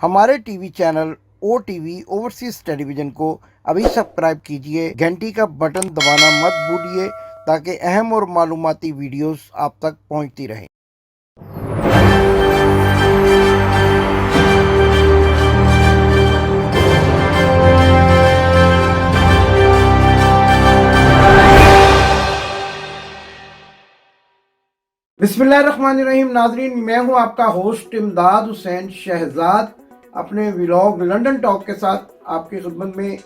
हमारे TV channel ओ TV overseas television को अभी सब्सक्राइब कीजिए, घंटी का बटन दबाना मत भूलिए ताकि अहम और मालूमाती वीडियोस आप तक पहुंचती रहें। बिस्मिल्लाहिर्रहमानिर्रहीम। नाजरीन, मैं हूं आपका होस्ट इमदाद हुसैन शहजाद अपने व्लॉग लंदन टॉक के साथ आपकी खिदमत में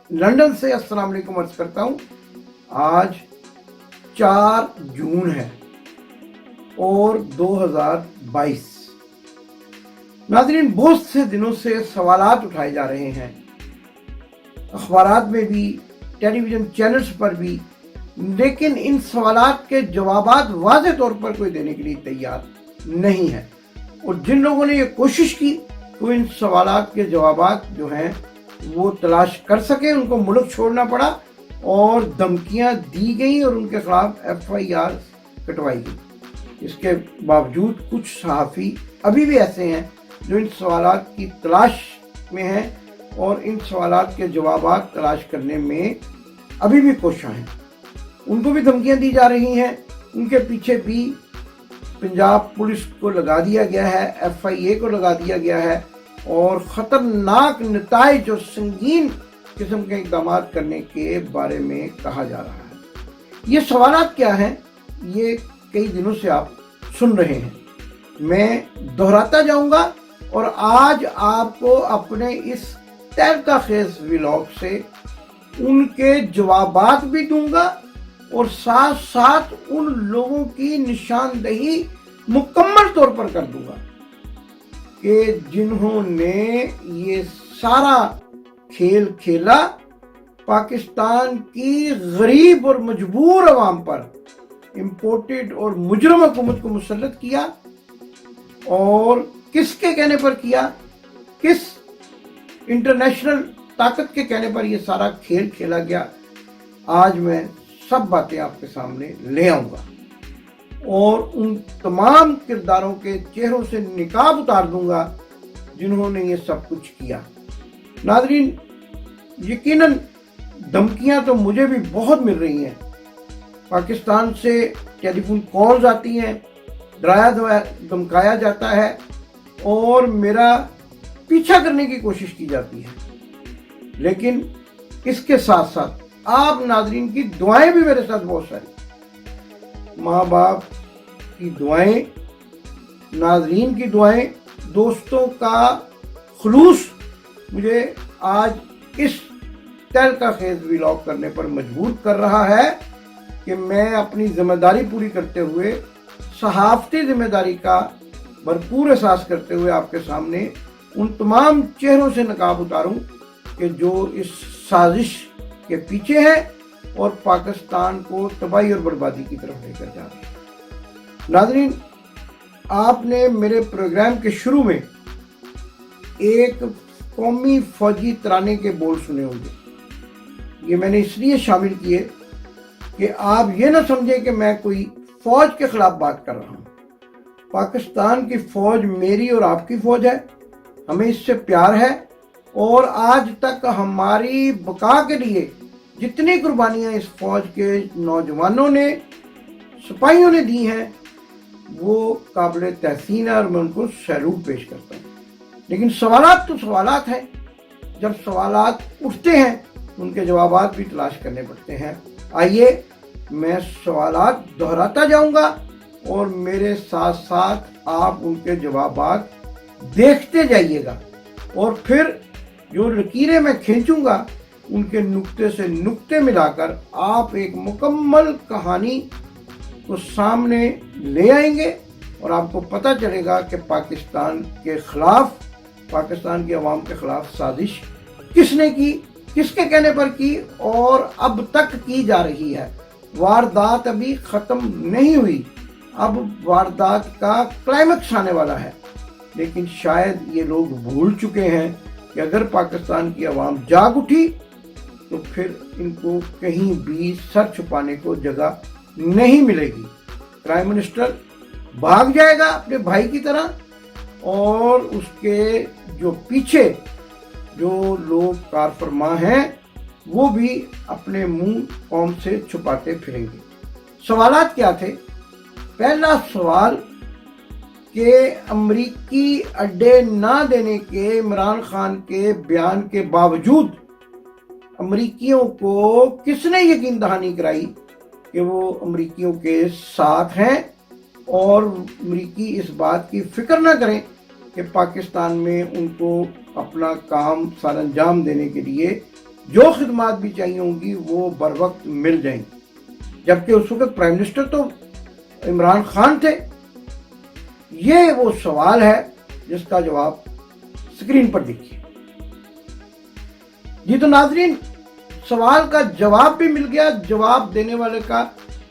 लंदन से अस्सलाम वालेकुम अर्ज करता हूं। आज 4 जून है और 2022। नाजरीन, बहुत से दिनों से सवालात उठाए जा रहे हैं, अखबारात में भी, टेलीविज़न चैनल्स पर भी, लेकिन इन सवालात के जवाबात वाज़े तौर पर कोई देने के लिए तैयार नहीं है। और जिन लोगों ने ये कोशिश की तो इन सवालात के जवाबात जो हैं वो तलाश कर सके, उनको मुल्क छोड़ना पड़ा और धमकियां दी गई और उनके खिलाफ FIR कटवाई गई। इसके बावजूद कुछ सहाफ़ी अभी भी ऐसे हैं जो इन सवालात की तलाश में हैं और इन सवालात के जवाबात तलाश करने में अभी भी कोशिश हैं। उनको भी धमकियां दी जा रही हैं। उनके पीछे भी पंजाब पुलिस को लगा दिया गया है, FIA को लगा दिया गया है और ख़तरनाक नताइज और संगीन किस्म के इक़दाम करने के बारे में कहा जा रहा है। ये सवालात क्या हैं, ये कई दिनों से आप सुन रहे हैं। मैं दोहराता जाऊंगा और आज आपको अपने इस तहलका खेज व्लॉग से उनके जवाबात भी दूंगा और साथ साथ उन लोगों की निशानदही मुकम्मल तौर पर कर दूंगा कि जिन्होंने ये सारा खेल खेला, पाकिस्तान की गरीब और मजबूर अवाम पर इम्पोर्टेड और मुजरम हुकूमत को मुसल्लत किया और किसके कहने पर किया, किस इंटरनेशनल ताकत के कहने पर यह सारा खेल खेला गया। आज मैं सब बातें आपके सामने ले आऊंगा और उन तमाम किरदारों के चेहरों से निकाब उतार दूंगा जिन्होंने ये सब कुछ किया। नाज़रीन, यकीनन धमकियां तो मुझे भी बहुत मिल रही हैं। पाकिस्तान से टेलीफोन कॉल्स आती हैं, डराया धमकाया जाता है और मेरा पीछा करने की कोशिश की जाती है। लेकिन इसके साथ साथ आप नाजरीन की दुआएं भी मेरे साथ बहुत सारी, माँ बाप की दुआएं, नाजरीन की दुआएं, दोस्तों का खुलूस मुझे आज इस तहलका खेज व्लॉग करने पर मजबूर कर रहा है कि मैं अपनी जिम्मेदारी पूरी करते हुए, सहाफ़ती जिम्मेदारी का भरपूर एहसास करते हुए आपके सामने उन तमाम चेहरों से नकाब उतारूं कि जो इस साजिश के पीछे है और पाकिस्तान को तबाही और बर्बादी की तरफ लेकर जा रहे हैं। नाज़रीन, आपने मेरे प्रोग्राम के शुरू में एक कौमी फौजी तराने के बोल सुने होंगे। ये मैंने इसलिए शामिल किए कि आप ये ना समझें कि मैं कोई फौज के खिलाफ बात कर रहा हूँ। पाकिस्तान की फौज मेरी और आपकी फौज है, हमें इससे प्यार है और आज तक हमारी बका के लिए जितनी कुर्बानियां इस फौज के नौजवानों ने, सिपाहियों ने दी हैं, वो काबिल तहसीन है और मैं उनको सैल्यूट पेश करता हूँ। लेकिन सवालात तो सवालात हैं। जब सवालात उठते हैं उनके जवाबात भी तलाश करने पड़ते हैं। आइए मैं सवालात दोहराता जाऊंगा और मेरे साथ साथ आप उनके जवाबात देखते जाइएगा और फिर जो लकीरें मैं खींचूंगा उनके नुक्ते से नुक्ते मिलाकर आप एक मुकम्मल कहानी को सामने ले आएंगे और आपको पता चलेगा कि पाकिस्तान के खिलाफ, पाकिस्तान की आवाम के खिलाफ साजिश किसने की, किसके कहने पर की और अब तक की जा रही है। वारदात अभी ख़त्म नहीं हुई, अब वारदात का क्लाइमेक्स आने वाला है। लेकिन शायद ये लोग भूल चुके हैं कि अगर पाकिस्तान की आवाम जाग उठी तो फिर इनको कहीं भी सर छुपाने को जगह नहीं मिलेगी। प्राइम मिनिस्टर भाग जाएगा अपने भाई की तरह और उसके जो पीछे जो लोग कारफरमा हैं वो भी अपने मुंह कौम से छुपाते फिरेंगे। सवालात क्या थे? पहला सवाल कि अमरीकी अड्डे ना देने के इमरान खान के बयान के बावजूद अमरीकियों को किसने यकीन दहानी कराई कि वो अमरीकियों के साथ हैं और अमरीकी इस बात की फिक्र ना करें कि पाकिस्तान में उनको अपना काम सर अंजाम देने के लिए जो खिदमात भी चाहिए होंगी वो बर वक्त मिल जाएंगी। जबकि उस वक्त प्राइम मिनिस्टर तो इमरान खान थे। ये वो सवाल है जिसका जवाब स्क्रीन पर देखिए। जी तो नाजरीन, सवाल का जवाब भी मिल गया, जवाब देने वाले का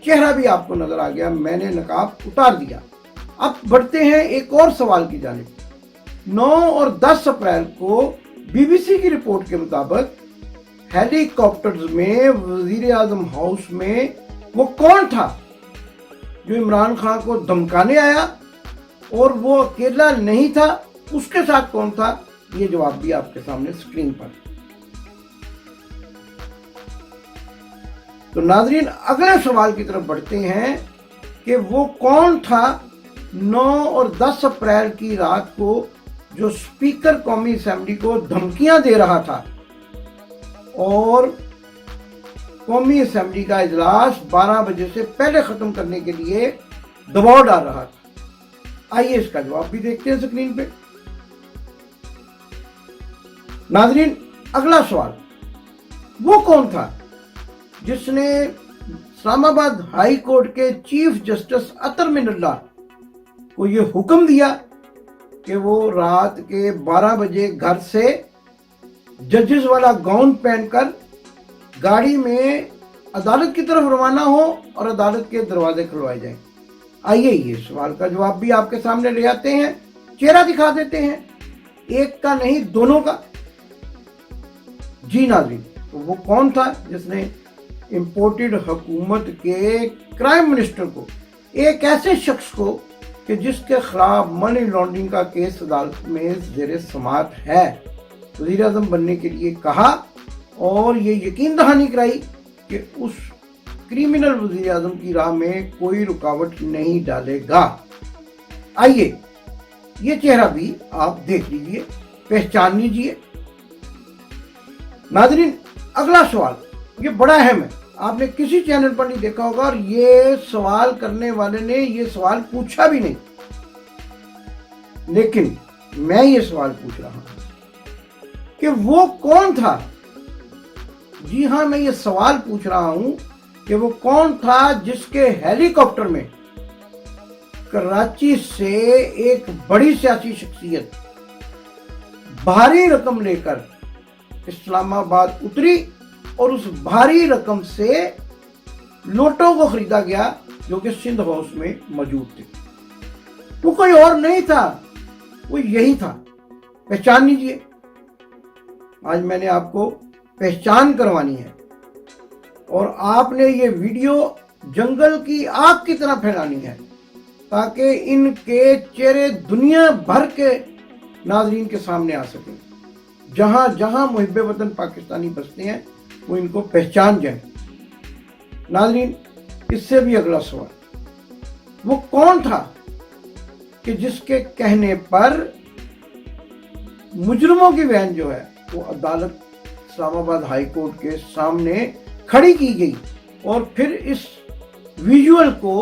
चेहरा भी आपको नजर आ गया। मैंने नकाब उतार दिया। अब बढ़ते हैं एक और सवाल की जानिब। 9 और 10 अप्रैल को बीबीसी की रिपोर्ट के मुताबिक हेलीकॉप्टर्स में वजीर आजम हाउस में वो कौन था जो इमरान खान को धमकाने आया, और वो अकेला नहीं था, उसके साथ कौन था? ये जवाब भी आपके सामने स्क्रीन पर। तो नाजरीन, अगले सवाल की तरफ बढ़ते हैं कि वो कौन था 9 और 10 अप्रैल की रात को जो स्पीकर कौमी असेंबली को धमकियां दे रहा था और कौमी असेंबली का इजलास 12 बजे से पहले खत्म करने के लिए दबाव डाल रहा था। आइए इसका जवाब भी देखते हैं स्क्रीन पे। नाजरीन, अगला सवाल, वो कौन था जिसने इस्लामाबाद हाई कोर्ट के चीफ जस्टिस अतर मिनल्लाह को यह हुक्म दिया कि वो रात के 12 बजे घर से जजेस वाला गाउन पहनकर गाड़ी में अदालत की तरफ रवाना हो और अदालत के दरवाजे खुलवाए जाएं। आइए ये सवाल का जवाब भी आपके सामने ले आते हैं, चेहरा दिखा देते हैं, एक का नहीं दोनों का। जी नाज़रीन, तो वो कौन था जिसने इंपोर्टेड हुकूमत के क्राइम मिनिस्टर को, एक ऐसे शख्स को कि जिसके खिलाफ मनी लॉन्ड्रिंग का केस अदालत में ज़ेरे समाअत है, वज़ीर आज़म बनने के लिए कहा और ये यकीन दहानी कराई कि उस क्रिमिनल वज़ीर आज़म की राह में कोई रुकावट नहीं डालेगा। आइए ये चेहरा भी आप देख लीजिए, पहचान लीजिए। नाज़रीन, अगला सवाल ये बड़ा अहम है, आपने किसी चैनल पर नहीं देखा होगा और ये सवाल करने वाले ने ये सवाल पूछा भी नहीं, लेकिन मैं ये सवाल पूछ रहा हूं कि वो कौन था। जी हां, मैं ये सवाल पूछ रहा हूं कि वो कौन था जिसके हेलीकॉप्टर में कराची से एक बड़ी सियासी शख्सियत भारी रकम लेकर इस्लामाबाद उतरी और उस भारी रकम से नोटों को खरीदा गया जो कि सिंध हाउस में मौजूद थे। वो कोई और नहीं था, वो यही था। पहचान लीजिए। आज मैंने आपको पहचान करवानी है और आपने ये वीडियो जंगल की आग की तरह फैलानी है ताकि इनके चेहरे दुनिया भर के नाजरीन के सामने आ सकें। जहां जहां मुहिब्बे वतन पाकिस्तानी बसते हैं वो इनको पहचान जाए। नाजरीन, इससे भी अगला सवाल, वो कौन था कि जिसके कहने पर मुजरिमों की वैन जो है वो अदालत इस्लामाबाद हाई कोर्ट के सामने खड़ी की गई और फिर इस विजुअल को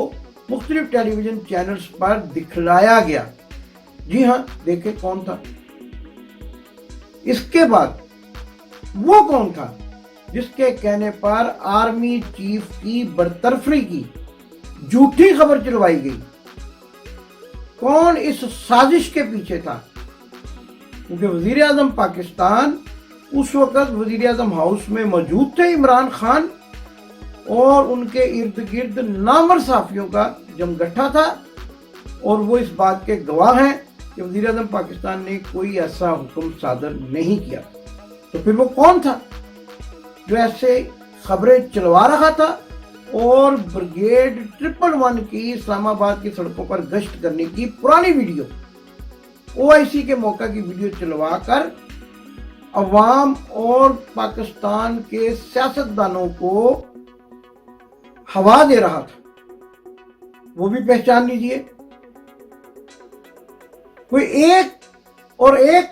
मुख्तलिफ टेलीविजन चैनल्स पर दिखलाया गया। जी हाँ, देखें कौन था। इसके बाद वो कौन था जिसके कहने पर आर्मी चीफ की बरतरफी की झूठी खबर चलवाई गई। कौन इस साजिश के पीछे था? क्योंकि वजीर आजम पाकिस्तान उस वक्त वजीर आजम हाउस में मौजूद थे इमरान खान और उनके इर्द गिर्द नामवर साफियों का जमगट्ठा था और वो इस बात के गवाह हैं कि वजीर आजम पाकिस्तान ने कोई ऐसा हुक्म सादर नहीं किया। तो फिर वो कौन था जो ऐसे खबरें चलवा रहा था और ब्रिगेड 111 की इस्लामाबाद की सड़कों पर गश्त करने की पुरानी वीडियो OIC के मौका की वीडियो चलवा कर अवाम और पाकिस्तान के सियासतदानों को हवा दे रहा था, वो भी पहचान लीजिए। कोई एक और एक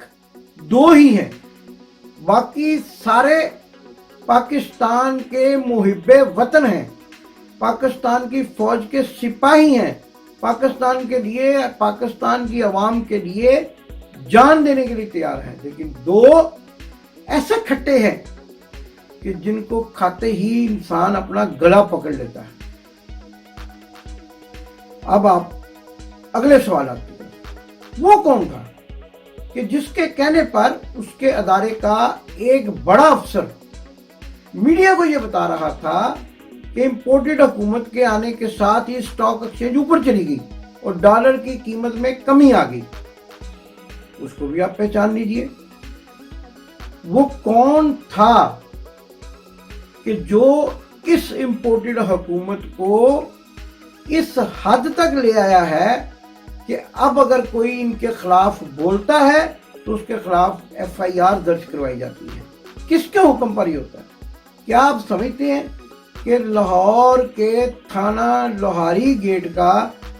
दो ही हैं, बाकी सारे पाकिस्तान के मुहिब्बे वतन हैं, पाकिस्तान की फौज के सिपाही हैं, पाकिस्तान के लिए, पाकिस्तान की आवाम के लिए जान देने के लिए तैयार हैं। लेकिन दो ऐसे खट्टे हैं कि जिनको खाते ही इंसान अपना गला पकड़ लेता है। अब आप अगले सवाल की तरफ, वो कौन था कि जिसके कहने पर उसके अदारे का एक बड़ा अफसर मीडिया को यह बता रहा था कि इंपोर्टेड हुकूमत के आने के साथ ही स्टॉक एक्सचेंज ऊपर चली गई और डॉलर की कीमत में कमी आ गई। उसको भी आप पहचान लीजिए। वो कौन था कि जो इस इंपोर्टेड हुकूमत को इस हद तक ले आया है कि अब अगर कोई इनके खिलाफ बोलता है तो उसके खिलाफ FIR दर्ज करवाई जाती है। किसके हुक्म पर ही होता है? क्या आप समझते हैं कि लाहौर के थाना लोहारी गेट का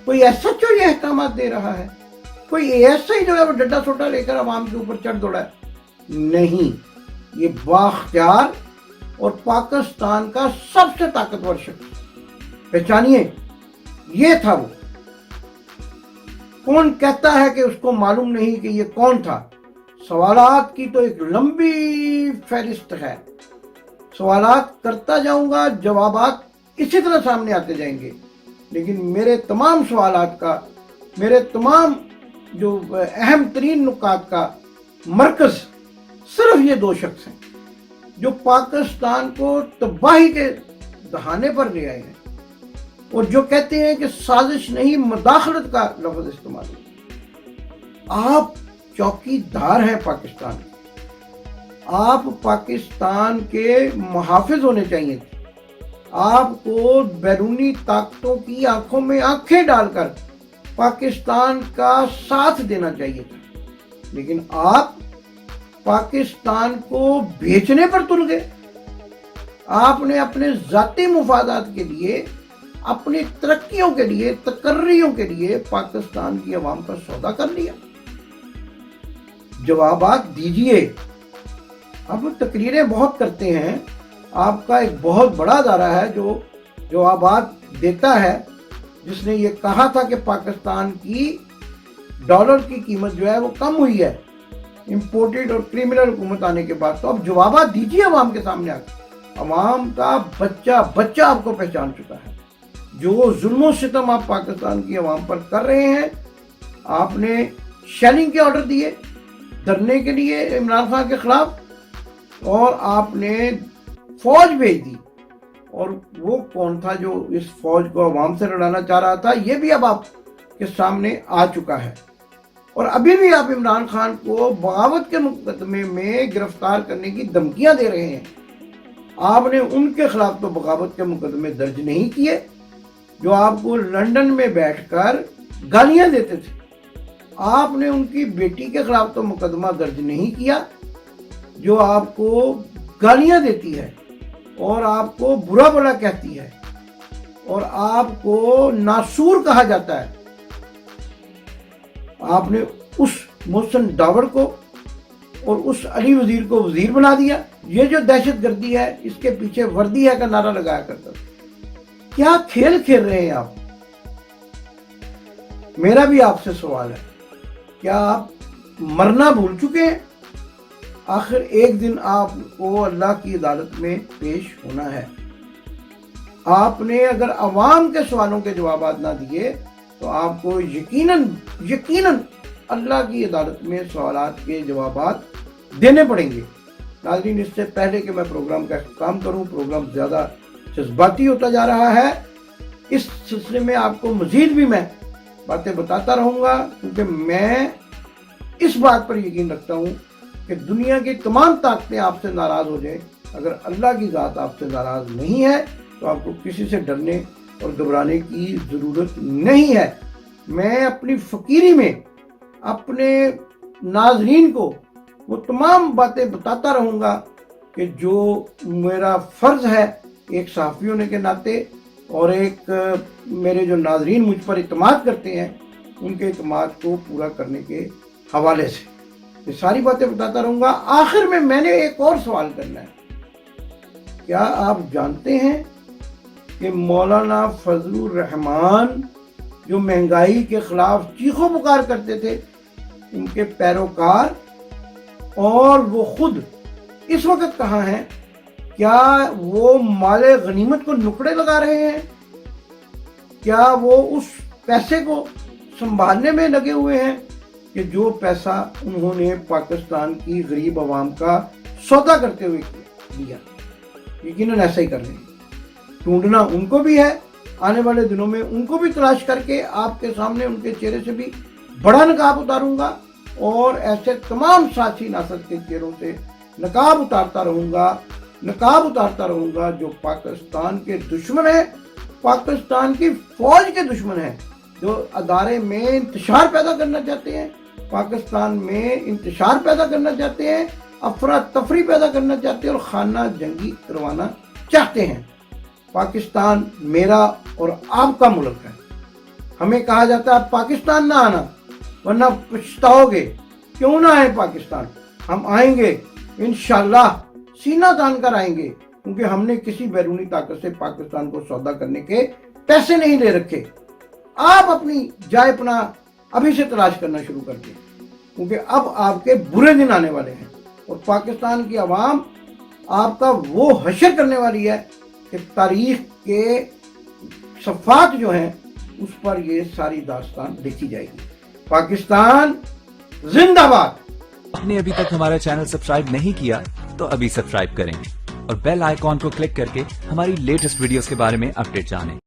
कोई SHO ये अहकाम दे रहा है? कोई ASI जो है वो डंडा सोटा लेकर आवाम के ऊपर चढ़ दौड़ा है? नहीं, ये बाख्तियार और पाकिस्तान का सबसे ताकतवर शख्स, पहचानिए, ये था वो। कौन कहता है कि उसको मालूम नहीं कि ये कौन था? सवालात की तो एक लंबी फहरिस्त है, सवालात करता जाऊंगा, जवाबात इसी तरह सामने आते जाएंगे। लेकिन मेरे तमाम सवालात का, मेरे तमाम जो अहम तरीन नुकात का मरकज सिर्फ ये दो शख्स हैं जो पाकिस्तान को तबाही के दहाने पर ले आए हैं और जो कहते हैं कि साजिश नहीं, मुदाखलत का लफ्ज इस्तेमाल है। आप चौकीदार हैं पाकिस्तान के, आप पाकिस्तान के मुहाफिज होने चाहिए थे। आपको बैरूनी ताकतों की आंखों में आंखें डालकर पाकिस्तान का साथ देना चाहिए था, लेकिन आप पाकिस्तान को बेचने पर तुल गए। आपने अपने जाती मुफादात के लिए, अपनी तरक्कियों के लिए, तकर्रियों के लिए पाकिस्तान की आवाम का सौदा कर लिया। जवाबात दीजिए। अब तकरीरें बहुत करते हैं, आपका एक बहुत बड़ा अदारा है जो जवाबात देता है, जिसने ये कहा था कि पाकिस्तान की डॉलर की कीमत जो है वो कम हुई है इंपोर्टेड और क्रिमिनल हुकूमत आने के बाद। तो अब जवाबात दीजिए अवाम के सामने आकर। अवाम का बच्चा बच्चा आपको पहचान चुका है। जो जुल्म सितम आप पाकिस्तान की अवाम पर कर रहे हैं, आपने शेलिंग के ऑर्डर दिए धरने के लिए इमरान खान के खिलाफ, और आपने फौज भेज दी। और वो कौन था जो इस फौज को अवाम से लड़ाना चाह रहा था, ये भी अब आपके सामने आ चुका है। और अभी भी आप इमरान खान को बगावत के मुकदमे में गिरफ्तार करने की धमकियां दे रहे हैं। आपने उनके खिलाफ तो बगावत के मुकदमे दर्ज नहीं किए जो आपको लंदन में बैठकर गालियां देते थे। आपने उनकी बेटी के खिलाफ तो मुकदमा दर्ज नहीं किया जो आपको गालियां देती है और आपको बुरा भला कहती है और आपको नासूर कहा जाता है। आपने उस मोहसिन डावर को और उस अली वजीर को वजीर बना दिया। ये जो दहशतगर्दी है इसके पीछे वर्दी है का नारा लगाया करता था। क्या खेल खेल रहे हैं आप? मेरा भी आपसे सवाल है, क्या आप मरना भूल चुके हैं? आखिर एक दिन आपको अल्लाह की अदालत में पेश होना है। आपने अगर अवाम के सवालों के जवाब ना दिए तो आपको यकीनन अल्लाह की अदालत में सवालात के जवाब देने पड़ेंगे। नाज़रीन, इससे पहले कि मैं प्रोग्राम का इख्तिताम करूं, प्रोग्राम ज़्यादा जज्बाती होता जा रहा है। इस सिलसिले में आपको मज़ीद भी मैं बातें बताता रहूँगा, क्योंकि मैं इस बात पर यकीन रखता हूँ कि दुनिया की तमाम ताकतें आपसे नाराज़ हो जाएं, अगर अल्लाह की ज़ात आपसे नाराज़ नहीं है तो आपको किसी से डरने और घबराने की ज़रूरत नहीं है। मैं अपनी फ़कीरी में अपने नाजरीन को वो तमाम बातें बताता रहूँगा कि जो मेरा फ़र्ज़ है एक सहाफ़ी होने के नाते और एक मेरे जो नाजरीन मुझ पर इत्मीनान करते हैं उनके इत्मीनान को पूरा करने के हवाले से ये सारी बातें बताता रहूँगा। आखिर में मैंने एक और सवाल करना है, क्या आप जानते हैं कि मौलाना फजलुर रहमान जो महंगाई के खिलाफ चीखों पुकार करते थे, उनके पैरोकार और वो खुद इस वक्त कहाँ हैं? क्या वो माले गनीमत को नुकड़े लगा रहे हैं? क्या वो उस पैसे को संभालने में लगे हुए हैं कि जो पैसा उन्होंने पाकिस्तान की गरीब आवाम का सौदा करते हुए दिया? यकीनन ऐसा ही कर रहे हैं। ढूंढना उनको भी है, आने वाले दिनों में उनको भी तलाश करके आपके सामने उनके चेहरे से भी बड़ा नकाब उतारूंगा और ऐसे तमाम साथी नासर के चेहरों से नकाब उतारता रहूंगा जो पाकिस्तान के दुश्मन है, पाकिस्तान की फौज के दुश्मन है, जो अदारे में इंतशार पैदा करना चाहते हैं, पाकिस्तान में इंतशार पैदा करना चाहते हैं, अफरा तफरी पैदा करना चाहते हैं और खाना जंगी करवाना चाहते हैं। पाकिस्तान मेरा और आपका मुल्क है। हमें कहा जाता है पाकिस्तान ना आना वरना पछताओगे। क्यों ना आए पाकिस्तान? हम आएंगे इंशाल्लाह, सीना तान कर आएंगे, क्योंकि हमने किसी बैरूनी ताकत से पाकिस्तान को सौदा करने के पैसे नहीं ले रखे। आप अपनी जाए पना अभी से तलाश करना शुरू कर दें, क्योंकि अब आपके बुरे दिन आने वाले हैं और पाकिस्तान की आवाम आपका वो हशर करने वाली है कि तारीख के सफ़ात जो हैं उस पर ये सारी दास्तान लिखी जाएगी। पाकिस्तान जिंदाबाद। आपने अभी तक हमारा चैनल सब्सक्राइब नहीं किया तो अभी सब्सक्राइब करें और बेल आइकॉन को क्लिक करके हमारी लेटेस्ट वीडियोस के बारे में अपडेट जानें।